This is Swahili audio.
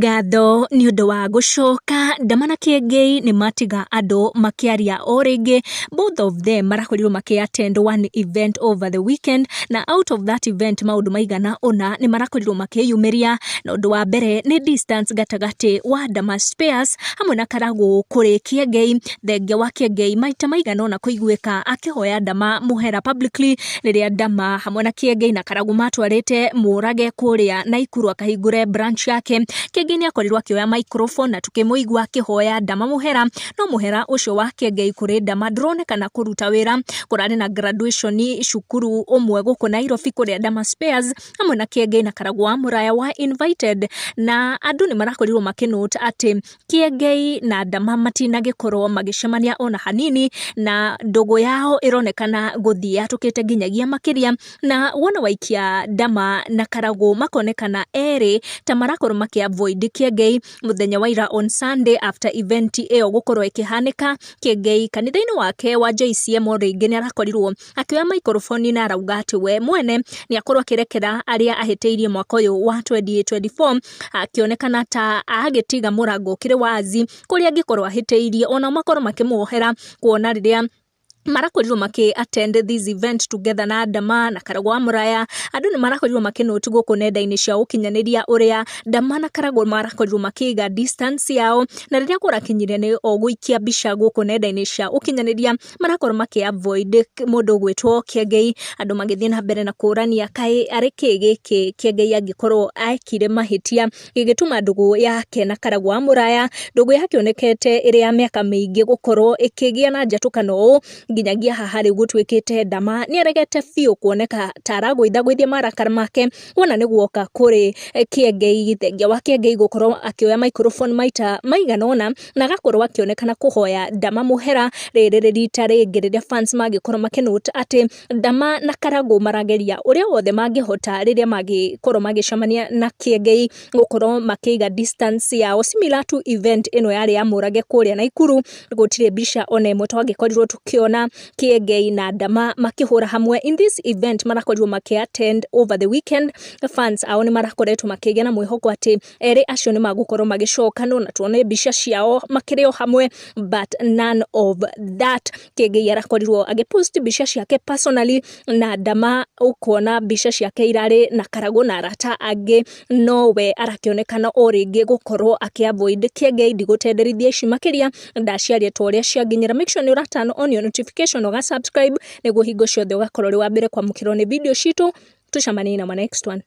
Ngatho ni undu wa gucoka Ndama na Kiengei ni matiga andu makiaria o ringi. Both of them marakorirwo attend one event over the weekend, na out of that event maundu maigana ona ni marakorirwo makiyumiria. Na undu wa mbere ni distance gatagati wa Ndama Spears hamwe na Karagũ kuri Kiengei. Thengia wa Kiengei maita maigana ona kuiguika akihoya Ndama muhera publicly riria Ndama hamwe na Kiengei na Karagũ matwarite Murage kuria Naikuru akahingure branch yake. Kiengei ni akorirwo akioya microphone na tukimuigua akihoya Ndama muhera, no muhera ucio wa Kiengei kuri Ndama ndronekana kuruta wira. Kurari na graduation cukuru umwe guku Nairobi kuria Ndama Spears hamwe na Kiengei na Karagũ wa Muraya wa invited, na andu ni marakorirwo makinote ati Kiengei na Ndama matinagikorwo magicemania ona hanini, na ndogo yao ironekana guthia atukite nginyagia makiria. Na wona waikia Ndama na Karagũ makonekana eri ta marakorwo makiavoid Kiengei muthenya wa ira on Sunday after event iyo gukorwo ikihanika. Kiengei kanitha-ini wake wa JCM ringi ni arakorirwo akioya microphone na arauga ati we mwene ni akorwo akirekera aria ahiteirie mwaka uyu wa 2024, akionekana ta agitiga murango kiri wazi kuria angikorwo ahiteirie ona makorwo makimuohera, kuona riria marakorirwo attend this event together na Ndama na Karagũ wa Muraya. Andu ni marakorirwo makinote guku nenda-ini cia ukinyaniria uria Ndama na Karagũ marakorirwo makiga distance yao, na riria kurakinyire ni oguikia bica guku nenda-ini cia ukinyaniria marakorwo makiavoid mundu gwitwo Kiengei. Andu magithie na mbere na kurania kai ari kigiki Kiengei angikorwo aikire mahitia gigituma ndugu yake na Karagũ wa Muraya, ndugu yake onekete iri ya miaka mingi gukorwo ikigia na njatukano nginyagia hahari gutwikite Ndama ni aregete fiu kuoneka tarago idagwithia marakara make. Wona ni guoka kuri Kiengei, thengia wa Kiengei gukorwo akioya microphone maita maigana ona na gakorwo akionekana kuhoya Ndama muhera. Riri rita ringi riria fans magikorwo makinote ati Ndama na Karagũ marageria uria wothe mangihota riria magikorwo magicemania na Kiengei gukorwo makiga distance yao, similar to event ino yari ya Murage kuria Naikuru. Gutire bica ona imwe twagikorirwo tukiona Kiengei na Ndama makihura hamwe in this event marakorirwo attend over the weekend. Fans ao ni marakoretwo makigia na mwihoko ati eri acio ni magukorwo magicoka, no na tuone bica ciao makirio hamwe, but none of that. Kiengei arakorirwo agipost bica ciake personally, na Ndama ukona bica ciake irari na Karagũ na arata angi, no we arakionekana o ringi gukorwo akiavoid Kiengei. Ndigutenderithia ici makiria ndaciaria toria cianginyira. Make sure ni uratana on your notification oga subscribe niguo hingo ciothe ugakorwo ri wa mbere kwamukirwo ni video citu. Tucemanie na next one.